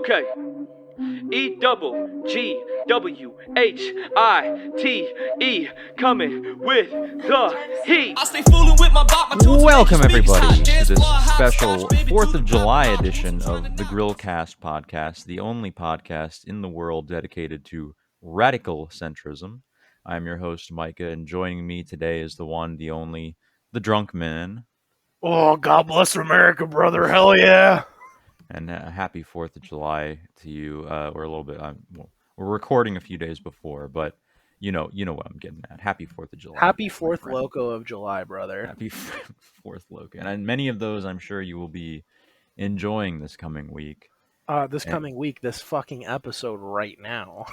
Okay. EWGWHITE coming with the heat. Welcome everybody to this special 4th of July edition of the Grillcast podcast, the only podcast in the world dedicated to radical centrism. I'm your host Micah, and joining me today is the one, the only, the drunk man. Oh, God bless America, brother. Hell yeah. And happy 4th of July to you. We're a little bit, we're recording a few days before, but you know what I'm getting at. Happy 4th of July. Happy 4th Loko of July, brother. Happy 4th Loko. And many of those I'm sure you will be enjoying this coming week. This fucking episode right now.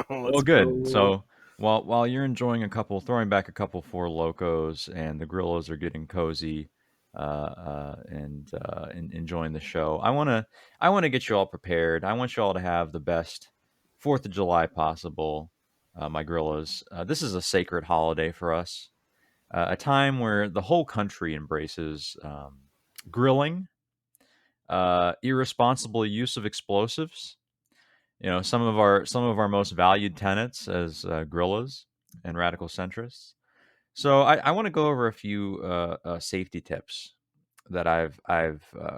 Well, good. So while you're enjoying throwing back a couple 4 Locos, and the Grillos are getting cozy, and enjoying the show, I wanna get you all prepared. I want you all to have the best 4th of July possible, my Grillos. This is a sacred holiday for us, a time where the whole country embraces grilling, irresponsible use of explosives. You know, some of our most valued tenets as grillas and radical centrists. So I want to go over a few safety tips that I've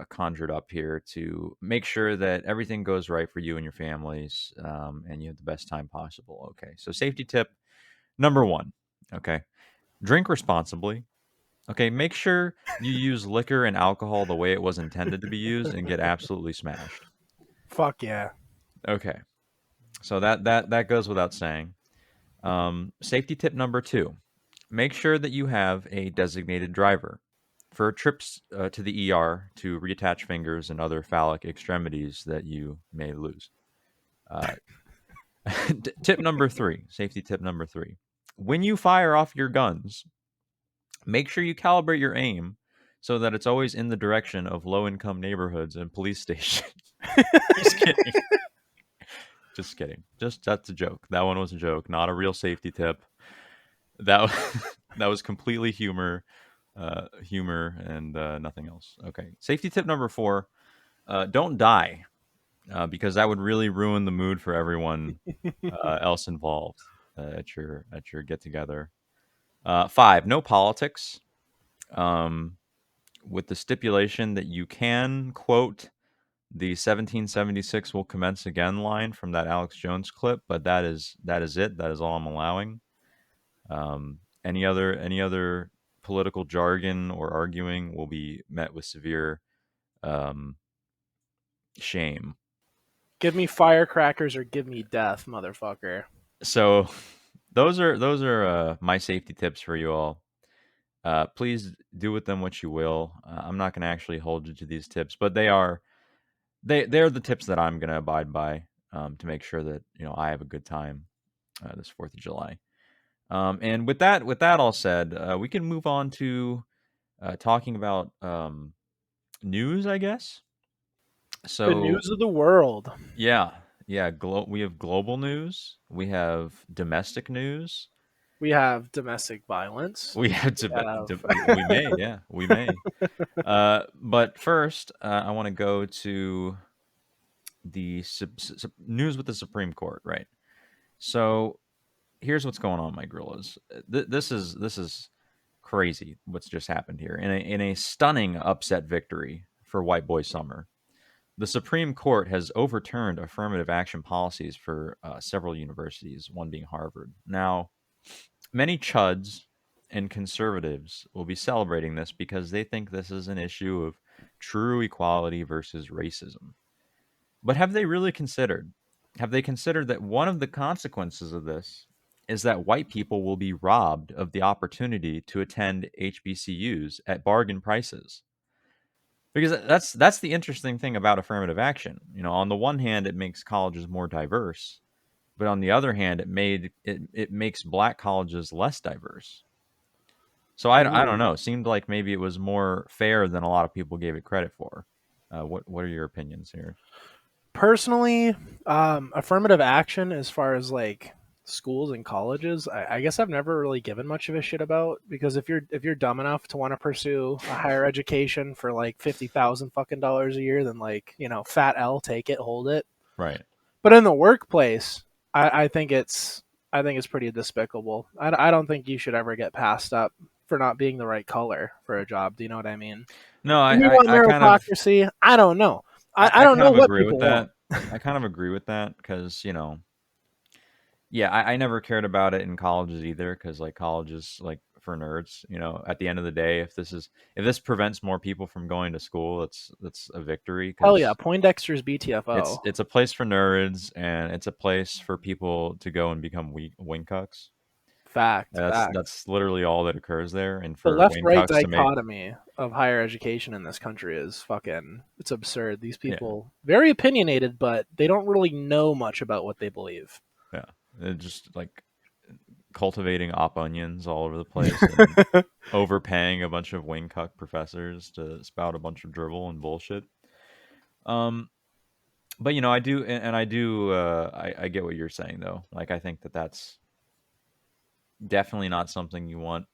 conjured up here to make sure that everything goes right for you and your families, and you have the best time possible. Okay, so safety tip number 1. Okay, drink responsibly. Okay, make sure you use liquor and alcohol the way it was intended to be used and get absolutely smashed. Fuck yeah. Okay, so that goes without saying. Safety tip number 2: make sure that you have a designated driver for trips to the ER to reattach fingers and other phallic extremities that you may lose. Tip number 3, safety tip number 3: when you fire off your guns, make sure you calibrate your aim so that it's always in the direction of low-income neighborhoods and police stations. Just kidding. Just kidding. That's a joke. That one was a joke, not a real safety tip. That was completely humor and nothing else. Okay. Safety tip number 4: don't die, because that would really ruin the mood for everyone else involved at your get together. 5: no politics. With the stipulation that you can quote the 1776 will commence again line from that Alex Jones clip, but that is it. That is all I'm allowing. Any other political jargon or arguing will be met with severe shame. Give me firecrackers or give me death, motherfucker. So those are my safety tips for you all. Please do with them what you will. I'm not going to actually hold you to these tips, but they're the tips that I'm going to abide by, to make sure that I have a good time this 4th of July. And with that all said, we can move on to talking about news, I guess. So the news of the world. Yeah. We have global news. We have domestic news. We have domestic violence. We may. But first, I want to go to the news with the Supreme Court, right? So here's what's going on, my Grillos. This is crazy what's just happened here. In a stunning upset victory for White Boy Summer, the Supreme Court has overturned affirmative action policies for several universities, one being Harvard. Now, many chuds and conservatives will be celebrating this because they think this is an issue of true equality versus racism. But have they really considered? Have they considered that one of the consequences of this is that white people will be robbed of the opportunity to attend HBCUs at bargain prices? Because that's the interesting thing about affirmative action. On the one hand, it makes colleges more diverse, but on the other hand, it makes black colleges less diverse. So I don't know. It seemed like maybe it was more fair than a lot of people gave it credit for. What are your opinions here? Personally, affirmative action, as far as like schools and colleges, I guess I've never really given much of a shit about, because if you're dumb enough to want to pursue a higher education for like $50,000 fucking dollars a year, then like, fat L, take it, hold it. Right. But in the workplace, I think it's pretty despicable. I don't think you should ever get passed up for not being the right color for a job. Do you know what I mean? No, Do we want I kind of meritocracy? I don't know. I I don't kind know of what agree with people want. that. I kind of agree with that because, yeah, I never cared about it in colleges either because like college is like for nerds. At the end of the day, if this prevents more people from going to school, that's a victory Hell yeah, because Poindexter's BTFO. it's a place for nerds and it's a place for people to go and become wing cucks. Fact, That's fact. that's literally all that occurs there, and The for wing left-right cucks to make dichotomy of higher education in this country is fucking, it's absurd. These yeah people, very opinionated, but they don't really know much about what they believe. yeah, they're just like cultivating op onions all over the place and overpaying a bunch of wing cuck professors to spout a bunch of dribble and bullshit. Um, but I do, and I do, I get what you're saying though. Like, I think that that's definitely not something you want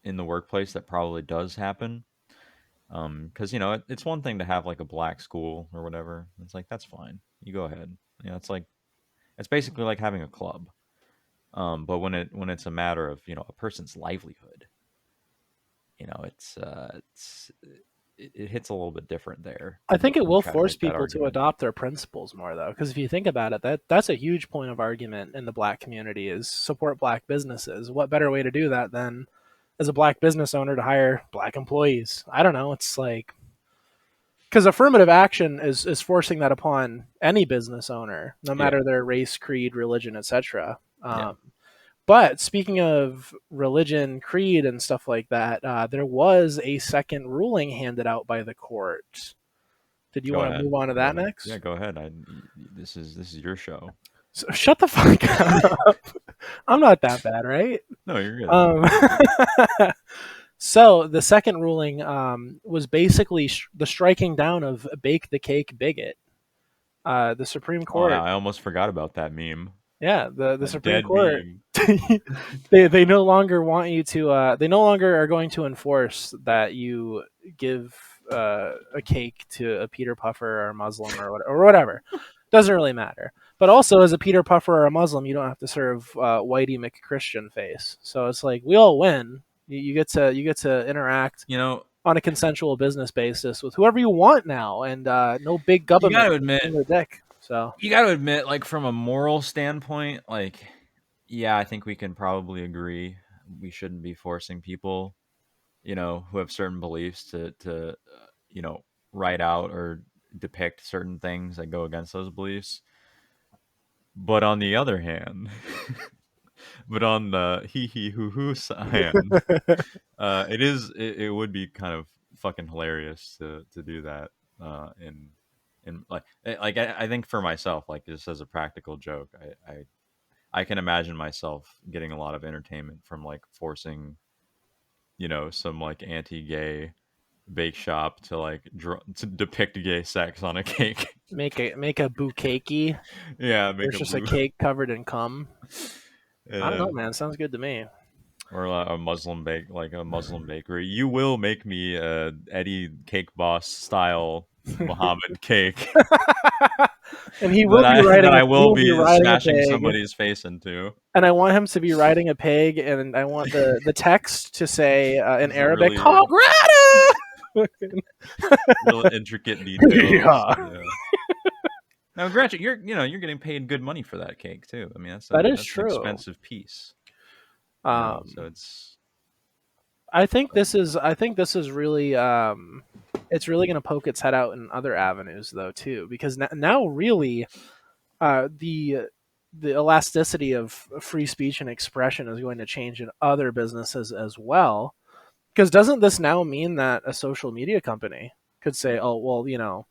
in the workplace. That probably does happen. Because it's one thing to have like a black school or whatever. It's like that's fine. You go ahead. It's basically like having a club. But when it's a matter of a person's livelihood, it hits a little bit different there. I think it will Try to force make that people to argument. adopt their principles more, though, because if you think about it, that's a huge point of argument in the black community is support black businesses. What better way to do that than as a black business owner to hire black employees? I don't know. It's like, because affirmative action is forcing that upon any business owner, no matter their race, creed, religion, etc. Yeah. But speaking of religion, creed, and stuff like that, there was a second ruling handed out by the court. Did you Go want to ahead. move on to Go that ahead. next? Yeah, go ahead. This is your show. So, shut the fuck up. I'm not that bad, right? No, you're good. So the second ruling was basically the striking down of bake the cake bigot. The Supreme Oh, Court. I almost forgot about that meme. Yeah, the That Supreme dead Court. meme. they no longer want you to. They no longer are going to enforce that you give a cake to a Peter Puffer or a Muslim or whatever. Doesn't really matter. But also, as a Peter Puffer or a Muslim, you don't have to serve Whitey McChristian face. So it's like we all win. You get to interact on a consensual business basis with whoever you want now, and no big government You got to admit, in their dick. So you got to admit, like from a moral standpoint, like yeah, I think we can probably agree we shouldn't be forcing people, who have certain beliefs to write out or depict certain things that go against those beliefs. But on the other hand, but on the hee hee hoo hoo hand, it would be kind of fucking hilarious to do that in I think for myself, like just as a practical joke, I can imagine myself getting a lot of entertainment from like forcing some like anti-gay bake shop to like to depict gay sex on a cake. make a bouquet. Yeah, It's just a cake covered in cum. I don't know, man. Sounds good to me. Or a Muslim bakery. You will make me a Eddie Cake Boss style Muhammad cake And he will be riding. that I will be riding smashing somebody's face into. And I want him to be riding a pig, and I want the text to say in It's Arabic, really- Real intricate details. Yeah. Now, granted, you're getting paid good money for that cake too. I mean, that's an true. Expensive piece. So it's. I think this is really it's really going to poke its head out in other avenues though too, because now really the elasticity of free speech and expression is going to change in other businesses as well. Because doesn't this now mean that a social media company could say, oh, well,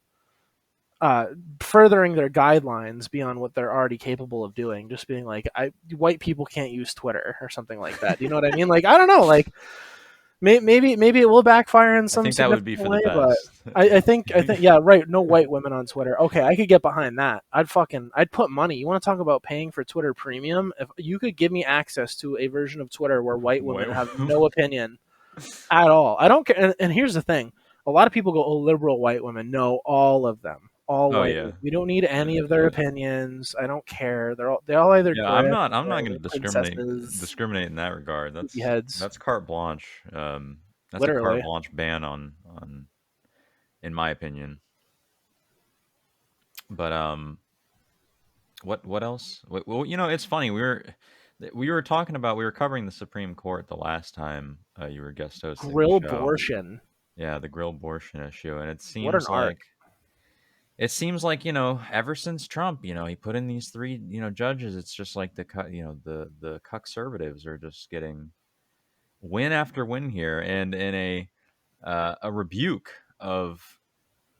furthering their guidelines beyond what they're already capable of doing, just being like, white people can't use Twitter or something like that. Do you know what I mean? Like, I don't know. Like, Maybe it will backfire in I some think that would be significant for the way, but best. I think yeah, right. No white women on Twitter. Okay, I could get behind that. I'd put money. You want to talk about paying for Twitter Premium? If you could give me access to a version of Twitter where white women have no opinion at all, I don't care. And here's the thing: a lot of people go, "Oh, liberal white women." No, all of them, all Oh white yeah. women. We don't need any of their opinions. I don't care. They all either Yeah, grip, I'm not or going they're to princesses, discriminate in that regard. heads, That's carte blanche. That's a carte literally. blanche ban on in my opinion. But what else? Well, it's funny. We were talking about we were covering the Supreme Court the last time you were guest hosting the Grill show. abortion. Yeah, the grill abortion issue, and What an art. it seems like ever since Trump, he put in these three judges. It's just like the conservatives are just getting win after win here, and in a rebuke of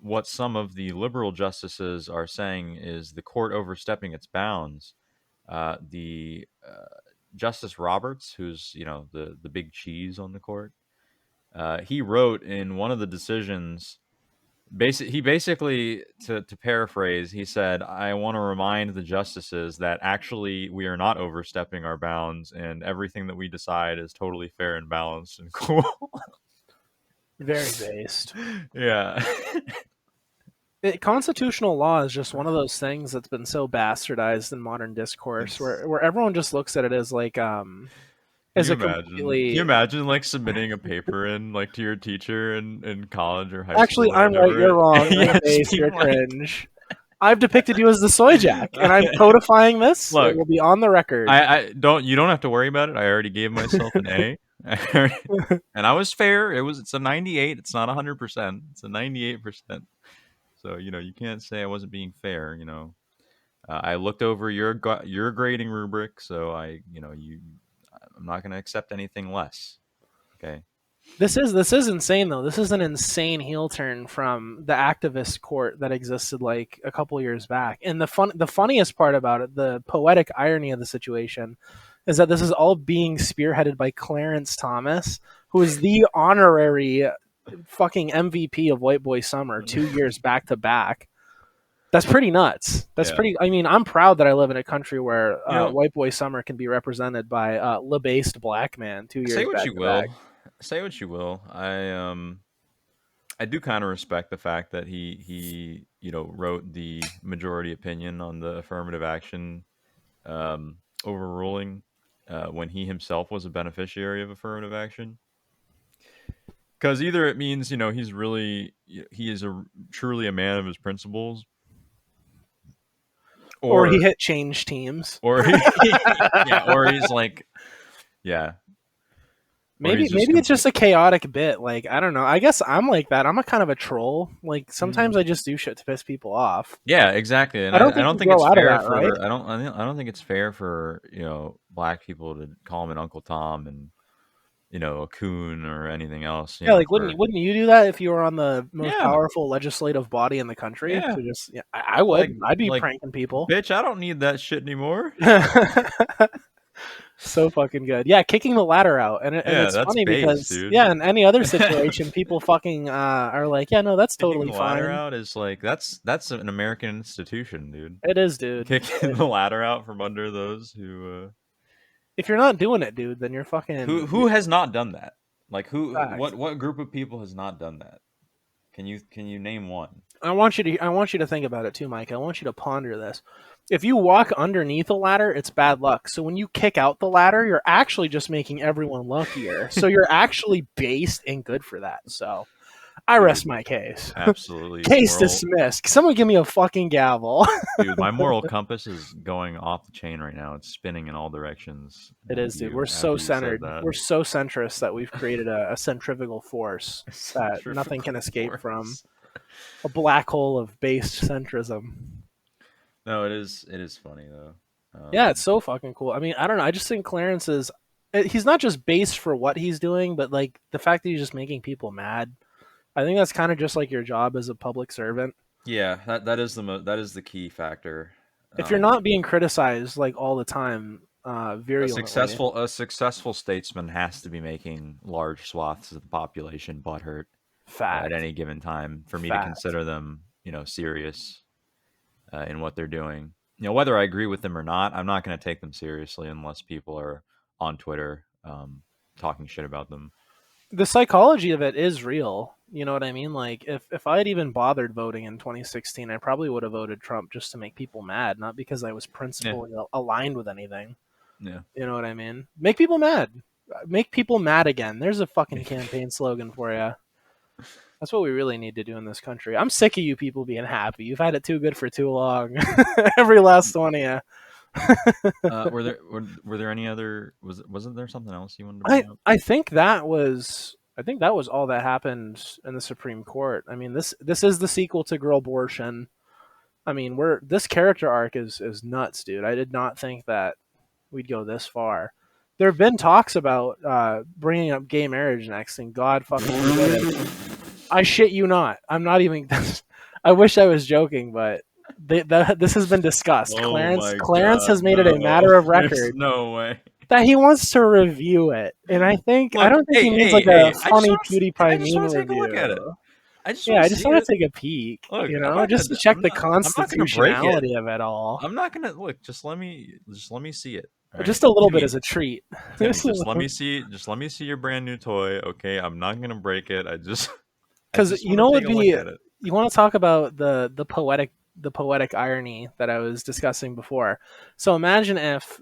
what some of the liberal justices are saying is the court overstepping its bounds. The Justice Roberts, who's the big cheese on the court, he wrote in one of the decisions. He basically, to paraphrase, he said, "I want to remind the justices that actually we are not overstepping our bounds, and everything that we decide is totally fair and balanced and cool." Very based. Yeah. Constitutional law is just one of those things that's been so bastardized in modern discourse, where everyone just looks at it as like as a completely. Can you imagine like submitting a paper in like to your teacher in college or high Actually, school? I'm right. You're wrong. Yeah, I'm based. being You're like- cringe. I've depicted you as the soy jack, and I'm codifying this. Look, it will be on the record. You don't have to worry about it. I already gave myself an A. And I was fair. It's a 98. It's not 100%. It's a 98%. So, you can't say I wasn't being fair, I looked over your grading rubric, so I'm not going to accept anything less. Okay? This is insane though. This is an insane heel turn from the activist court that existed like a couple years back. And the funniest part about it, the poetic irony of the situation, is that this is all being spearheaded by Clarence Thomas, who is the honorary fucking MVP of White Boy Summer 2 years back to back. That's pretty nuts. That's pretty. I mean, I'm proud that I live in a country where White Boy Summer can be represented by a based black man 2 years. Say what back you to will. back. Say what you will. I do kind of respect the fact that he wrote the majority opinion on the affirmative action overruling when he himself was a beneficiary of affirmative action. Because either it means he is truly a man of his principles, Or he hit change teams. or or he's like, yeah. Maybe it's just a chaotic bit. Like, I don't know. I guess I'm like that. I'm a kind of a troll. Like sometimes I just do shit to piss people off. Yeah, exactly. And I don't think it's fair that, for right? I don't think it's fair for black people to call him an Uncle Tom and a coon or anything else. Yeah, like wouldn't you do that if you were on the most powerful legislative body in the country? Yeah, I would. Like, I'd be pranking people. Bitch, I don't need that shit anymore. So fucking good. Yeah, kicking the ladder out, and it's funny because dude. in any other situation, people fucking are like, yeah, no, that's totally kicking the fine. Ladder out is like that's an American institution, dude. It is, dude. Kicking the ladder out from under those who. If you're not doing it, dude, then you're fucking. Who has not done that? Like who? What group of people has not done that? Can you name one? I want you to think about it too, Mike. I want you to ponder this. If you walk underneath a ladder, it's bad luck. So when you kick out the ladder, you're actually just making everyone luckier. So you're actually based and good for that. So I rest my case. Absolutely. Case dismissed. Someone give me a fucking gavel. Dude, my moral compass is going off the chain right now. It's spinning in all directions. It is, dude. We're so centered. We're so centrist that we've created a centrifugal force that nothing can escape from. A black hole of based centrism. No, it is funny though. Yeah, it's so fucking cool. I mean, I don't know. I just think Clarence he's not just based for what he's doing, but like the fact that he's just making people mad. I think that's kind of just like your job as a public servant. Yeah, that is the key factor. If you're not being criticized like all the time, virulently. A successful statesman has to be making large swaths of the population butthurt at Fact. any given time for me to Fact. consider them, serious in what they're doing. Whether I agree with them or not, I'm not going to take them seriously unless people are on Twitter talking shit about them. The psychology of it is real. You know what I mean? Like, if I had even bothered voting in 2016, I probably would have voted Trump just to make people mad, not because I was Yeah, principally aligned with anything. yeah. You know what I mean? Make people mad. Make people mad again. There's a fucking campaign slogan for you. That's what we really need to do in this country. I'm sick of you people being happy. You've had it too good for too long. Every last one of you. Were there any other? Wasn't there something else you wanted to bring up? I think that was all that happened in the Supreme Court. I mean, this is the sequel to Grillbortion. I mean, this character arc is nuts, dude. I did not think that we'd go this far. There have been talks about bringing up gay marriage next, and God fucking forbid it. I shit you not. I'm not even. I wish I was joking, but this has been discussed. Oh my Clarence has God, made it a no. matter of There's record no way. that he wants to review it, and I Look, don't think he means like hey, a funny PewDiePie I just meme want to take a look at it. review. I just Yeah, want I to just see want it. to take a peek, Look, just to check the I'm not gonna break it. constitutionality of it all. I'm not gonna look. Just let me see it. All right? Just a little bit Timmy, as a treat. Timmy, just let me see. Just let me see your brand new toy. Okay, I'm not gonna break it. I just Because you want know to what take would a be look at it. you want to talk about the poetic irony that I was discussing before. So imagine if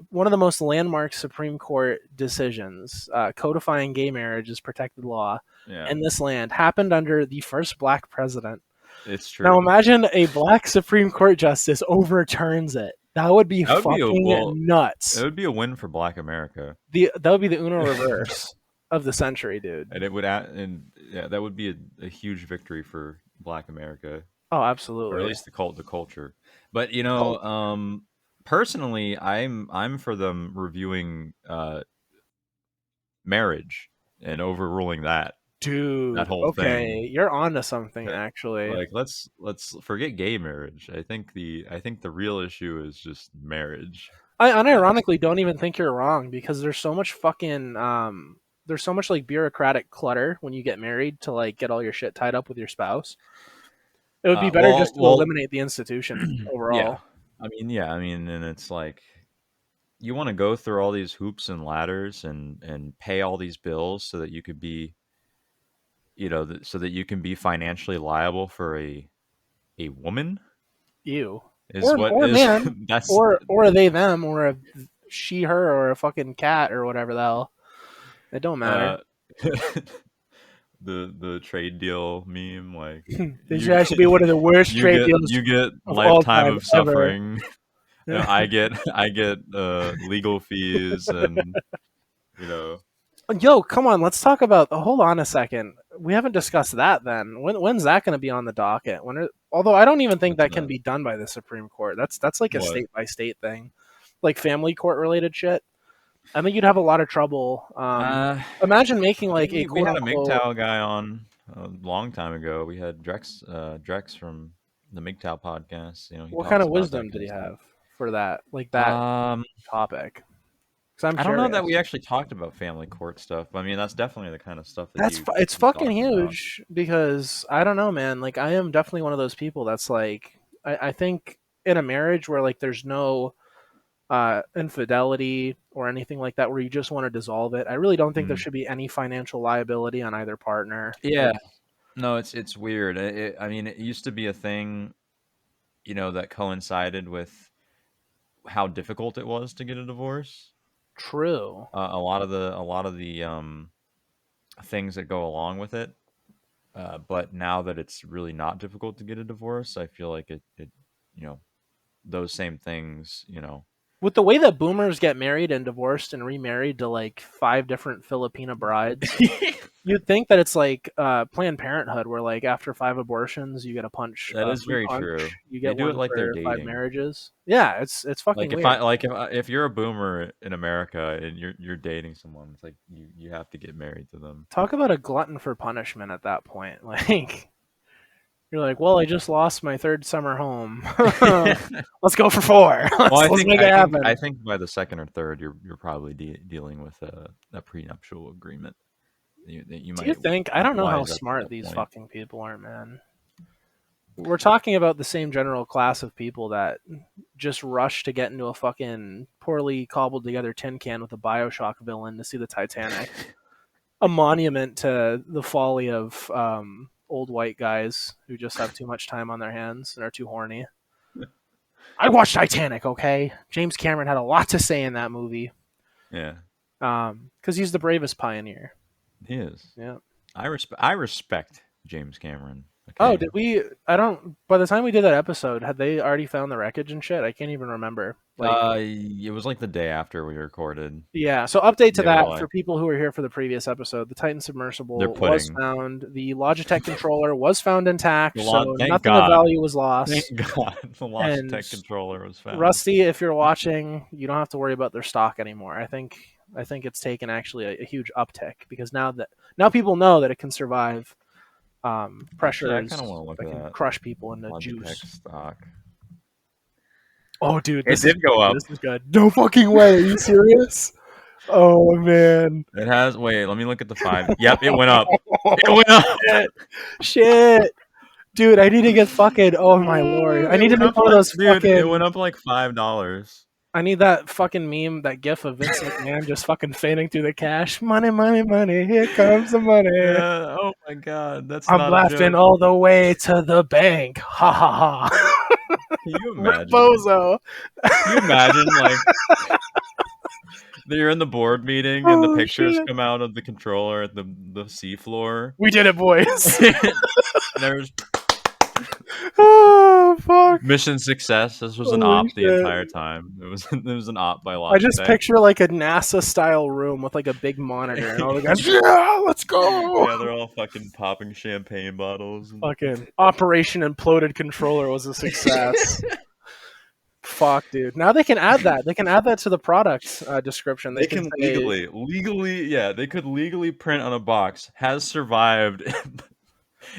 one of the most landmark Supreme Court decisions, codifying gay marriage as protected law Yeah, in this land, happened under the first black president. it's true. Now imagine a black Supreme Court justice overturns it. That would be That would be fucking nuts. It would be a win for Black America, That would be the Uno reverse of the century, dude. and that would be a huge victory for Black America, Oh, or at absolutely. least the culture. But Culture. personally, I'm for them reviewing marriage and overruling that Dude, whole thing. okay, you're onto something Uh, actually. Like let's forget gay marriage. I think the real issue is just marriage. I Uh, unironically don't even think you're wrong because there's so much fucking there's so much like bureaucratic clutter when you get married to like get all your shit tied up with your spouse. It would be better just to well, eliminate the institution yeah. overall. I mean, and it's like you want to go through all these hoops and ladders and pay all these bills so that you could be, so that you can be financially liable for a woman You. is what Or is man. that's Or a they them or a she her or a fucking cat or whatever the hell. It don't matter. uh the trade deal meme, like This should you actually be one of the worst trade deals you get of all lifetime time of ever. suffering. I get legal fees and you know Yo, come on, let's talk about. Hold on a second. We haven't discussed that. Then when's that going to be on the docket? Although I don't even think what's that can that? be done by the Supreme Court. That's like a What? state by state thing, like family court related shit. I think you'd have a lot of trouble. Imagine making I like mean, a we quote had a unquote. MGTOW guy on a long time ago. We had Drex from the MGTOW podcast. He What kind talks of about that wisdom did kind he of stuff. have for that, like that topic? Because I'm I don't know that curious. we actually talked about family court stuff. But I mean, that's definitely the kind of stuff that It's he fucking talked about. huge because I don't know, man. Like I am definitely one of those people that's like I think in a marriage where like there's no infidelity or anything like that where you just want to dissolve it. I really don't think there Mm. should be any financial liability on either partner. Yeah, no, it's weird. I mean, it used to be a thing, that coincided with how difficult it was to get a divorce. True. A lot of the things that go along with it. But now that it's really not difficult to get a divorce, I feel like it you know, those same things, With the way that boomers get married and divorced and remarried to like 5 different Filipina brides, you'd think that it's like Planned Parenthood, where like after 5 abortions, you get a punch, That is free very true. punch. You They get do it one like they're for 5 dating. marriages. Yeah, it's fucking weird. If you're a boomer in America and you're dating someone, it's like you have to get married to them. Talk about a glutton for punishment at that point. Like You're like, well, I just lost my 3rd summer home. Let's go for 4. Well, Let's make it happen. I think by the 2nd or 3rd, you're probably dealing with a prenuptial agreement. That you Do you might think? I don't know how wise up at smart that these point. fucking people are, man. We're talking about the same general class of people that just rush to get into a fucking poorly cobbled together tin can with a Bioshock villain to see the Titanic. A monument to the folly of old white guys who just have too much time on their hands and are too horny. I watched Titanic, okay? James Cameron had a lot to say in that movie. Yeah, because he's the bravest pioneer. he is. Yeah. I respect James Cameron. Okay. Oh, did we? I don't. By the time we did that episode, had they already found the wreckage and shit? I can't even remember. Like, it was like the day after we recorded. yeah. So update to They were that like- for people who were here for the previous episode. The Titan They're Submersible was pudding. found. The Logitech controller was found intact, so Thank nothing God. of value was lost. Thank God, the Logitech And controller was found. Rusty, if you're watching, you don't have to worry about their stock anymore. I think it's taken actually a huge uptick because now people know that it can survive pressure. Actually, I kind of want to look that at can that. crush people into Logitech juice. stock. Oh, dude, It did go up. This is good. No fucking way. Are you serious? Oh man. It has. Wait, let me look at the 5. Yep, it went up. It went up. Shit. Dude, I need to get fucking. Oh my lord. I need to make one of those Dude, fucking. it went up like $5. I need that fucking meme, that gif of Vince McMahon just fucking fading through the cash. Money, money, money. Here comes the money. Yeah, oh my God, that's I'm not laughing a joke. all the way to the bank. Ha ha ha. Can you imagine? Bozo. Can you imagine like you're in the board meeting and the pictures shit. come out of the controller at the seafloor. We did it, boys. There's Oh fuck. mission success. This was an Holy op the shit. entire time. It was an op by Logitech. I just picture like a NASA style room with like a big monitor and all the guys, yeah, let's go. Yeah, they're all fucking popping champagne bottles. And... Fucking Operation Imploded Controller was a success. Fuck, dude. Now they can add that. They can add that to the product description. They can say, legally, yeah, they could legally print on a box, has survived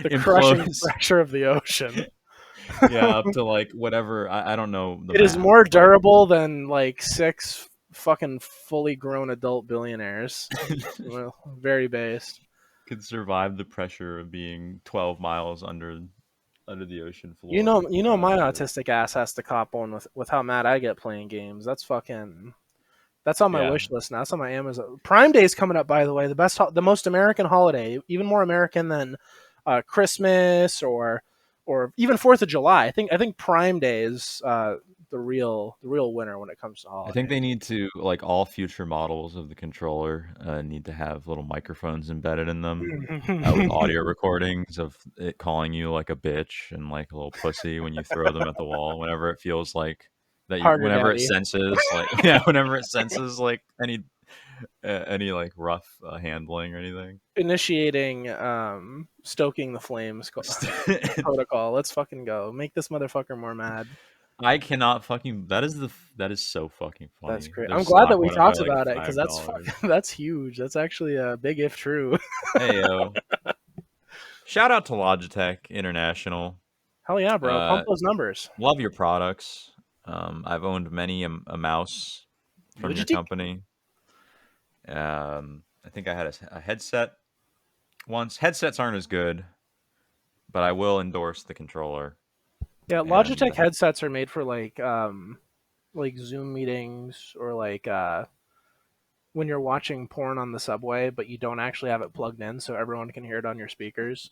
the crushing implodes. pressure of the ocean. Yeah, up to like whatever. I don't know. It is more durable than like 6 fucking fully grown adult billionaires. Well, very based. Could survive the pressure of being 12 miles under the ocean floor. You know, my autistic ass has to cop on with how mad I get playing games. That's on my wish list now. That's on my Amazon. Prime Day is coming up, by the way. The most American holiday, even more American than Christmas or even 4th of July. I think Prime Day is the real winner when it comes to holidays. I think they need to, like, all future models of the controller need to have little microphones embedded in them with audio recordings of it calling you like a bitch and like a little pussy when you throw them at the wall whenever it feels like that. Whenever it senses like whenever it senses like any like rough handling or anything. Initiating stoking the flames protocol. Let's fucking go. Make this motherfucker more mad. I cannot fucking. That is so fucking funny. That's great. I'm glad that we talked about it because that's huge. That's actually a big if true. Hey yo! Shout out to Logitech International. Hell yeah, bro! Pump those numbers. Love your products. I've owned many a mouse from your company. I think I had a headset once. Headsets aren't as good, but I will endorse the controller. Yeah, Logitech headsets are made for like Zoom meetings or like when you're watching porn on the subway, but you don't actually have it plugged in so everyone can hear it on your speakers.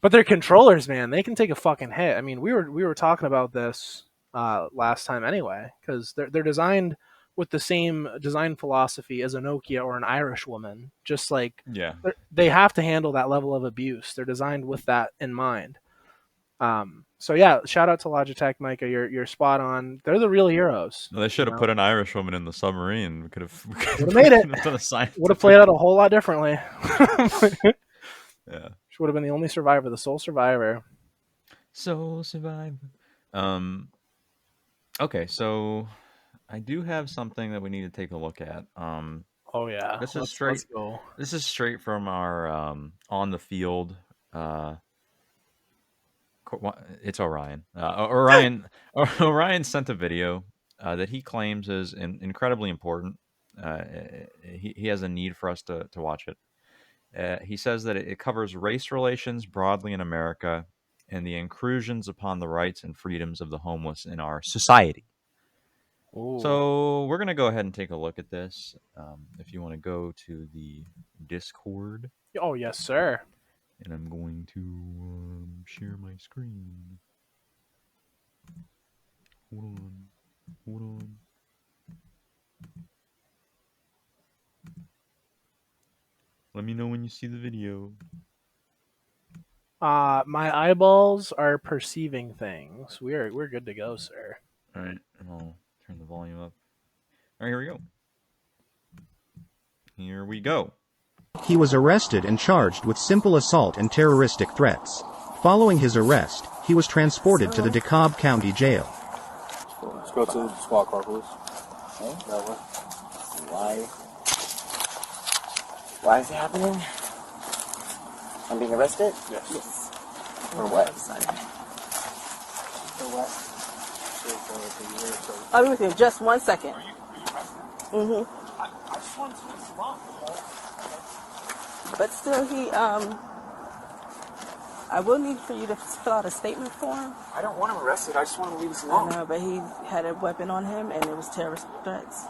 But they're controllers, man. They can take a fucking hit. I mean, we were talking about this last time anyway, because they're designed with the same design philosophy as a Nokia or an Irish woman. Just like they have to handle that level of abuse. They're designed with that in mind. So yeah, shout out to Logitech, Micah. You're spot on. They're the real heroes. They should have put an Irish woman in the submarine. We could have made it. Would have played out a whole lot differently. Yeah, she would have been the only survivor, the sole survivor. Sole survivor. Okay, so I do have something that we need to take a look at. Oh yeah, this is straight. Let's go. This is straight from our on the field It's Orion. Orion Orion sent a video that he claims is incredibly important. He has a need for us to watch it. He says that it covers race relations broadly in America and the intrusions upon the rights and freedoms of the homeless in our society. Ooh. So we're going to go ahead and take a look at this. If you want to go to the Discord. Oh, yes, sir. And I'm going to share my screen. Hold on. Let me know when you see the video. My eyeballs are perceiving things. We're good to go, sir. All right, I'll turn the volume up. All right, here we go. Here we go. He was arrested and charged with simple assault and terroristic threats. Following his arrest, he was transported to the DeKalb County Jail. Let's go to the squad car, please. Okay, that way. Why is it happening? I'm being arrested? Yes. For what? For what? I'll be with you in just 1 second. Are you arrested? Mm-hmm. I just wanted to leave alone. But still, I will need for you to fill out a statement for him. I don't want him arrested. I just want him to leave us I alone. know, but he had a weapon on him, and it was terrorist threats.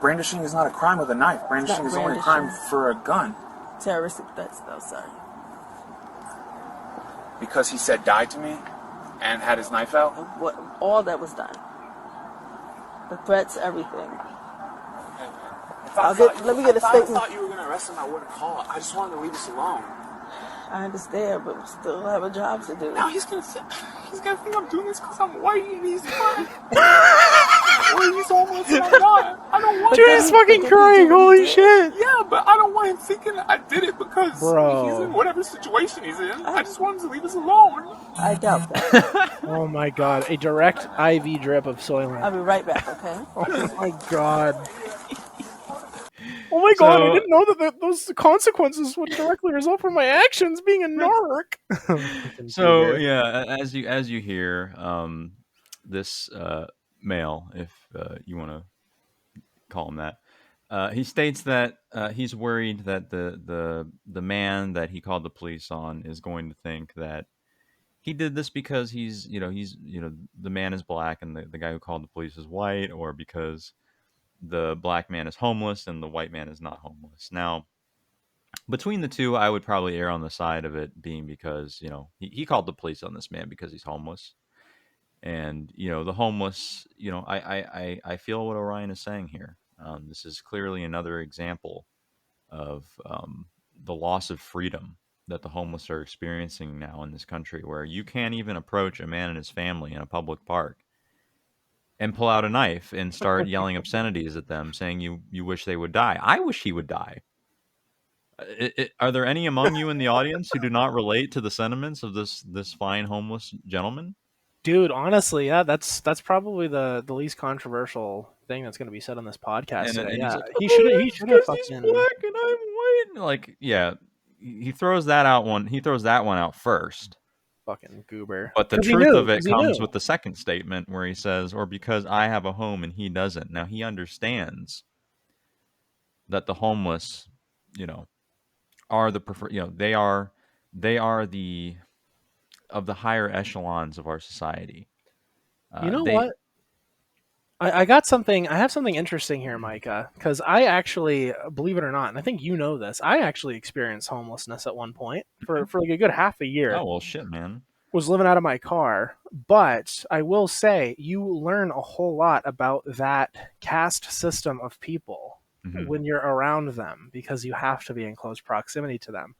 Brandishing is not a crime with a knife. Brandishing is only a crime for a gun. Terroristic threats, though, sorry. Because he said die to me and had his knife out? What? All that was done. The threats, everything. Let me get a statement. I thought you were going to arrest him. I wouldn't call. I just wanted to leave us alone. I understand, but we still have a job to do. Now he's gonna think I'm doing this because I'm white and he's black. Or he's homeless and I'm not. I don't want Dude, that. he's fucking crying. Holy shit. Yeah, but I don't want him thinking I did it because Bro. he's in whatever situation he's in. I just want him to leave us alone. I doubt that. Oh my god. A direct IV drip of Soylent. I'll be right back, okay? Oh my god. Oh my god, I didn't know that those consequences would directly result from my actions being a narc. So yeah, as you hear, this male, if you want to call him that, he states that he's worried that the man that he called the police on is going to think that he did this because he's the man is black and the guy who called the police is white, or because the black man is homeless and the white man is not homeless. Now, between the two, I would probably err on the side of it being because, he called the police on this man because he's homeless. And, the homeless, I feel what Orion is saying here. This is clearly another example of the loss of freedom that the homeless are experiencing now in this country, where you can't even approach a man and his family in a public park and pull out a knife and start yelling obscenities at them, saying you wish they would die. I wish he would die. Are there any among you in the audience who do not relate to the sentiments of this fine homeless gentleman? Dude, honestly, yeah, that's probably the least controversial thing that's going to be said on this podcast today. And Yeah, like, he should have he's fucking. black and I'm white. Like, yeah, he throws that one out first. Fucking goober. But the 'Cause he truth knew, of it 'cause he comes knew. with the second statement where he says, or because I have a home and he doesn't. Now, he understands that the homeless, are the they are the of the higher echelons of our society. You know what? I got something. I have something interesting here, Micah, because I actually, believe it or not, and I think you know this, I actually experienced homelessness at one point for like a good half a year. Oh, well, shit, man. Was living out of my car, but I will say you learn a whole lot about that caste system of people when you're around them, because you have to be in close proximity to them.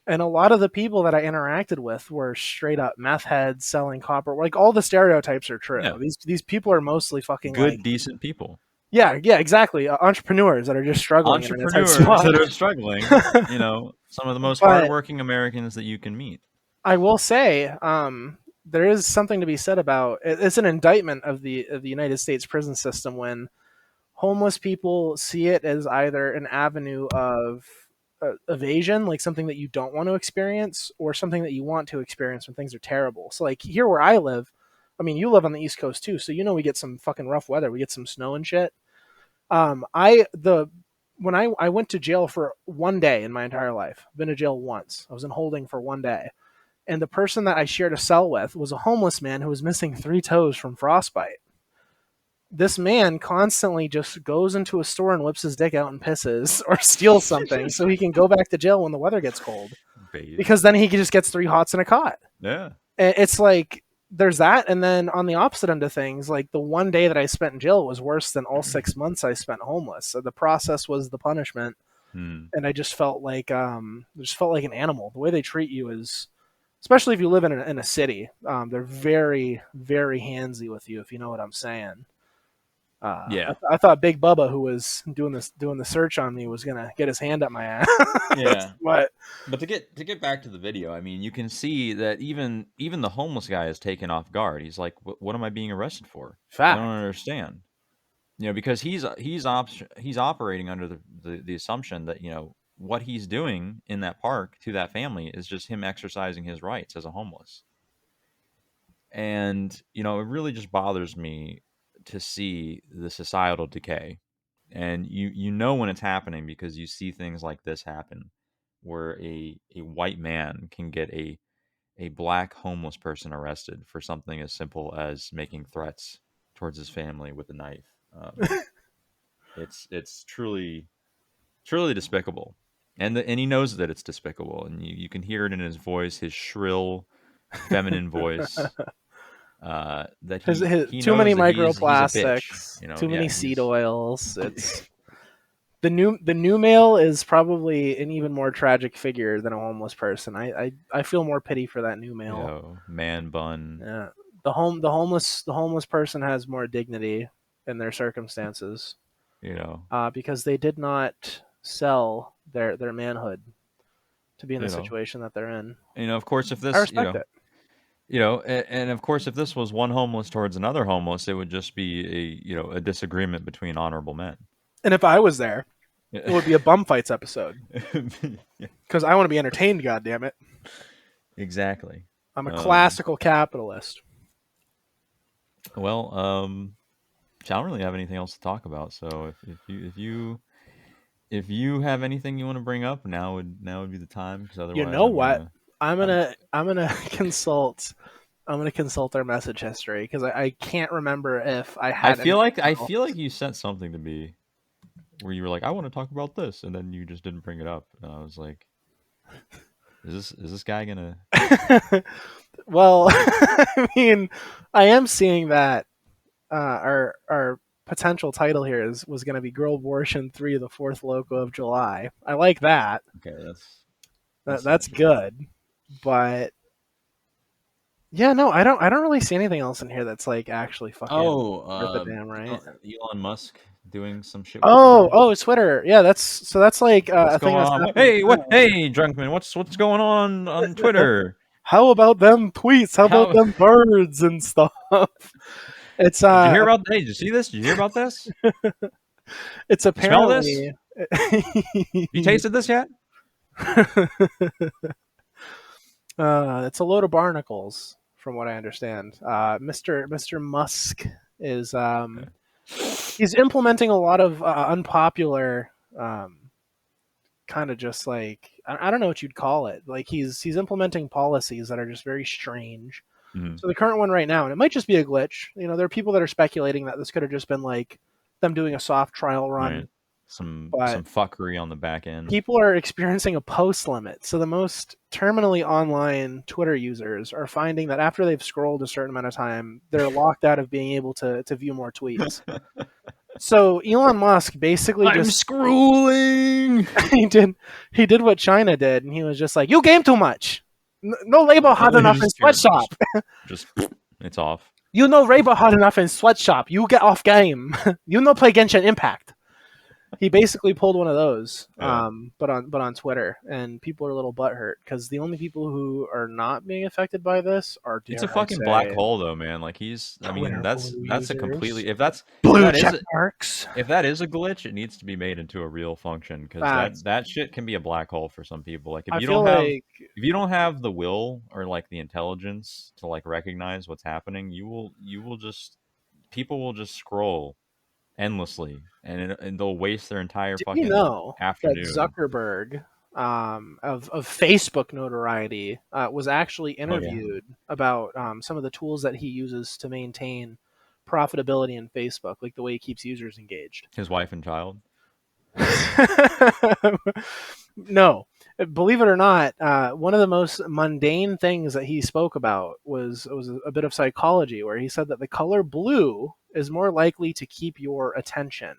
And a lot of the people that I interacted with were straight up meth heads selling copper. Like, all the stereotypes are true. Yeah. These people are mostly fucking good, decent people. Yeah, exactly. Entrepreneurs that are just struggling. Entrepreneurs that are struggling. Some of the most hardworking Americans that you can meet. I will say, there is something to be said about it's an indictment of the United States prison system when homeless people see it as either an avenue of evasion, like something that you don't want to experience, or something that you want to experience when things are terrible. So like here where I live, I mean, you live on the East Coast too, so we get some fucking rough weather. We get some snow and shit. When I went to jail for 1 day in my entire life, I've been to jail once. I was in holding for 1 day. And the person that I shared a cell with was a homeless man who was missing 3 toes from frostbite. This man constantly just goes into a store and whips his dick out and pisses or steals something so he can go back to jail when the weather gets cold. Because then he just gets 3 hots in a cot. Yeah. And it's like, there's that. And then on the opposite end of things, like the 1 day that I spent in jail was worse than all 6 months I spent homeless. So the process was the punishment. And I just felt like, an animal. The way they treat you is, especially if you live in a city, they're very, very handsy with you, if you know what I'm saying. Yeah, I thought Big Bubba, who was doing the search on me, was gonna get his hand up my ass. Yeah, but to get back to the video, I mean, you can see that even the homeless guy is taken off guard. He's like, "What am I being arrested for? Fact. I don't understand." Because he's operating under the assumption that what he's doing in that park to that family is just him exercising his rights as a homeless. And it really just bothers me to see the societal decay. And you know when it's happening because you see things like this happen, where a white man can get a black homeless person arrested for something as simple as making threats towards his family with a knife. It's truly despicable, and he knows that it's despicable, and you can hear it in his voice, his shrill feminine voice. That he too many knows that microplastics, he's a bitch, too many seed oils. It's the new male is probably an even more tragic figure than a homeless person. I feel more pity for that new male. Man bun. Yeah, the homeless person has more dignity in their circumstances. Because they did not sell their manhood to be in the situation that they're in. Of course, if this, I respect it. And of course, if this was one homeless towards another homeless, it would just be a disagreement between honorable men. And if I was there, it would be a bum fights episode. Because I want to be entertained, goddammit. Exactly. I'm a classical capitalist. Well, I don't really have anything else to talk about. So if you have anything you want to bring up, now would be the time. Because otherwise, you know what? I'm gonna consult our message history because I can't remember if I had. I feel like you sent something to me where you were like, I want to talk about this, and then you just didn't bring it up, and I was like, is this guy gonna? Well, I mean, I am seeing that our potential title here was going to be Girl Abortion 3: The Fourth Loko of July. I like that. Okay, that's good. But yeah, no, I don't really see anything else in here that's like actually fucking worth a damn, right? Elon Musk doing some shit. It's Twitter. Yeah, that's like a thing. Hey, Drunkman, what's going on Twitter? How about them tweets? How about them birds and stuff? It's Did you hear about? Hey, did you see this? Did you hear about this? It's apparently. Smell this? You tasted this yet? It's a load of barnacles, from what I understand. Mr. Musk is he's implementing a lot of unpopular kind of just like I don't know what you'd call it. Like he's implementing policies that are just very strange. Mm-hmm. So the current one right now, and it might just be a glitch. There are people that are speculating that this could have just been like them doing a soft trial run. Right. Some fuckery on the back end. People are experiencing a post limit. So the most terminally online Twitter users are finding that after they've scrolled a certain amount of time, they're locked out of being able to view more tweets. So Elon Musk basically I'm scrolling. He did what China did, and he was just like, "You game too much. No labor hard enough in sweatshop. Just it's off. You know labor hard enough in sweatshop. You get off game. You know play Genshin Impact." He basically pulled one of those, Yeah. but on Twitter, and people are a little butthurt because the only people who are not being affected by this are, It's a dare I fucking black say, hole, though, man. Like I mean, Twitter blue that's a users, completely if blue that is check marks. if that is a glitch, it needs to be made into a real function because Facts. that shit can be a black hole for some people. Like I feel like if you don't have the will or like the intelligence to like recognize what's happening, you will just people will just scroll endlessly and they'll waste their entire did you fucking know that afternoon. Zuckerberg of Facebook notoriety was actually Oh yeah, interviewed about some of the tools that he uses to maintain profitability in Facebook, like the way he keeps users engaged. his wife and child. No, believe it or not, one of the most mundane things that he spoke about was a bit of psychology, where he said that the color blue is more likely to keep your attention.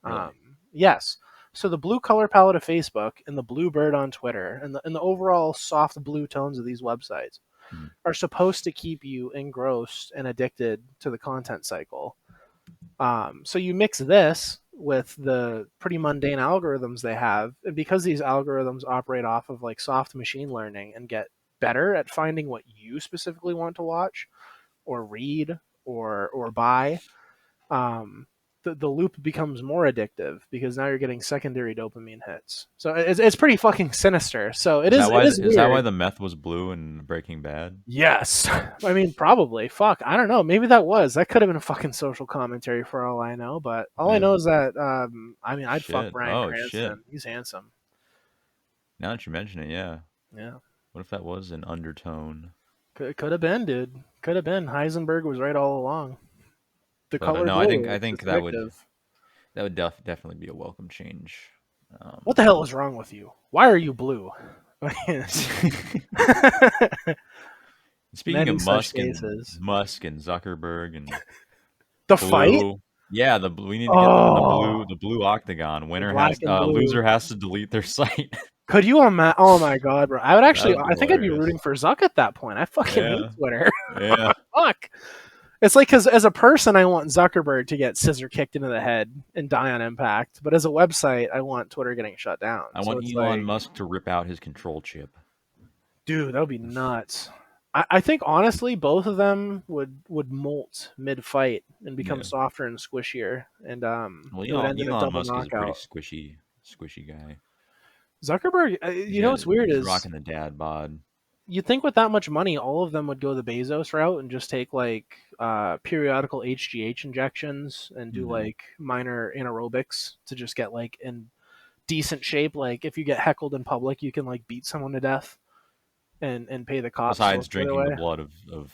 Really? Yes. So the blue color palette of Facebook and the blue bird on Twitter and the overall soft blue tones of these websites Mhm. are supposed to keep you engrossed and addicted to the content cycle. So you mix this with the pretty mundane algorithms they have, and because these algorithms operate off of like soft machine learning and get better at finding what you specifically want to watch or read or buy, um, the loop becomes more addictive because now you're getting secondary dopamine hits. So it's pretty fucking sinister. So it is Is that why weird. the meth was blue in Breaking Bad? Yes. I mean, probably. Fuck. I don't know. Maybe that could have been a fucking social commentary for all I know. But all I Yeah. know is that, I mean, I'd fuck Shit. Bryan Oh shit. Cranston. He's handsome. Now that you mention it, yeah. Yeah. What if that was an undertone? Could have been, dude. Could have been. Heisenberg was right all along. The But color no, blue. I It's think just addictive. that would definitely be a welcome change. What the hell is wrong with you? Why are you blue? Speaking of Many such cases. Musk and Zuckerberg and The fight? blue, yeah, we need to get them in Oh, the blue octagon. the black and blue. Loser has to delete their site. Could you imagine? Oh my god, bro! I would That actually. would be I think I'd be hilarious. rooting for Zuck at that point. I fucking hate Yeah, Twitter. yeah. Fuck. It's like because as a person, I want Zuckerberg to get scissor kicked into the head and die on impact. But as a website, I want Twitter getting shut down. I So want it's Elon like, Musk to rip out his control chip. dude, that would be nuts. I think honestly, both of them would molt mid fight and become Yeah. softer and squishier, and Well, it would end in a Elon double Musk is a pretty knockout. squishy guy. Zuckerberg, you know what's weird He's is rocking the dad bod. you'd think with that much money, all of them would go the Bezos route and just take like periodical HGH injections and do Mhm. like minor anaerobics to just get like in decent shape. Like if you get heckled in public, you can like beat someone to death and pay the cops. Besides The other drinking the way. blood of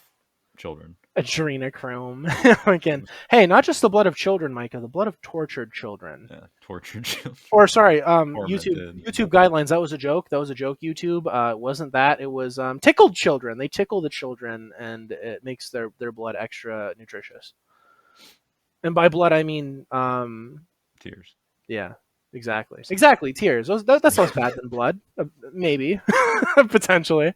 children. Adrenochrome. Again, hey, not just the blood of children, Micah, the blood of tortured children. Yeah, tortured children. Or sorry, Tormented. YouTube guidelines. That was a joke. That was a joke. YouTube. It wasn't that. It was tickled children. They tickle the children, and it makes their blood extra nutritious. And by blood, I mean Tears. yeah, exactly, tears. That's less bad than blood, maybe, potentially.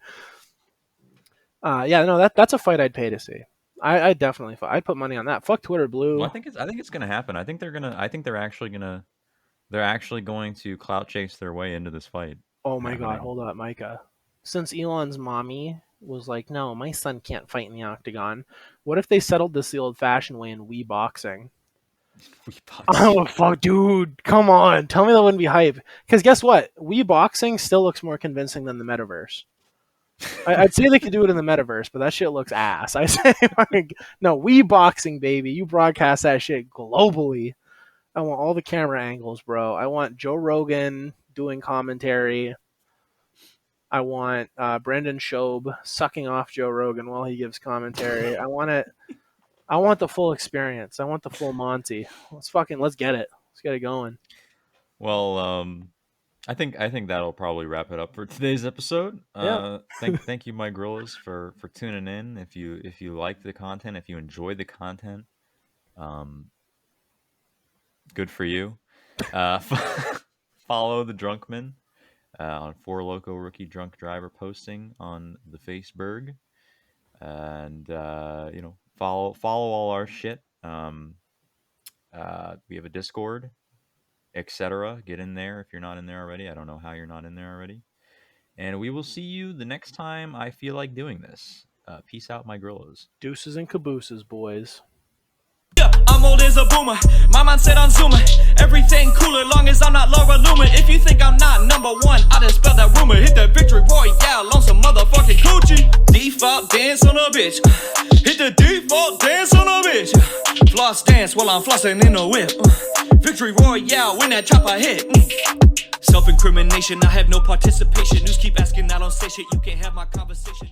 Yeah, no, that's a fight I'd pay to see. I definitely fight. I'd put money on that. Fuck Twitter Blue. Well, I think it's gonna happen. I think they're actually going to clout chase their way into this fight. Oh my god, happening. hold up, Micah. Since Elon's mommy was like, no, my son can't fight in the octagon, what if they settled this the old fashioned way in Wii boxing? Oh, fuck, dude. Come on. Tell me that wouldn't be hype. Because guess what? Wii boxing still looks more convincing than the metaverse. I'd say they could do it in the metaverse, but that shit looks ass. I say, like, no, Wii boxing, baby. You broadcast that shit globally. I want all the camera angles, bro. I want Joe Rogan doing commentary. I want Brendan Schaub sucking off Joe Rogan while he gives commentary. I want it. I want the full experience. I want the full Monty. Let's get it. Let's get it going. Well, I think that'll probably wrap it up for today's episode. Yeah. Thank you, my gorillas, for tuning in. If you like the content, if you enjoy the content, good for you. Follow the Drunkman on Four Loco Rookie Drunk Driver posting on the Facebook, and follow all our shit. We have a Discord. etc. Get in there if you're not in there already. I don't know how you're not in there already. And we will see you the next time I feel like doing this. Peace out, my Grillos. Deuces and cabooses, boys. I'm old as a boomer, my mind set on Zoomer. Everything cooler, long as I'm not Laura Loomer. If you think I'm not number one, I just spell that rumor. Hit the victory royale on some motherfucking coochie. Default dance on a bitch. Hit the default dance on a bitch. Floss dance while I'm flossing in a whip. Victory royale when that chopper hit. Self-incrimination, I have no participation. News keep asking, I don't say shit. You can't have my conversation.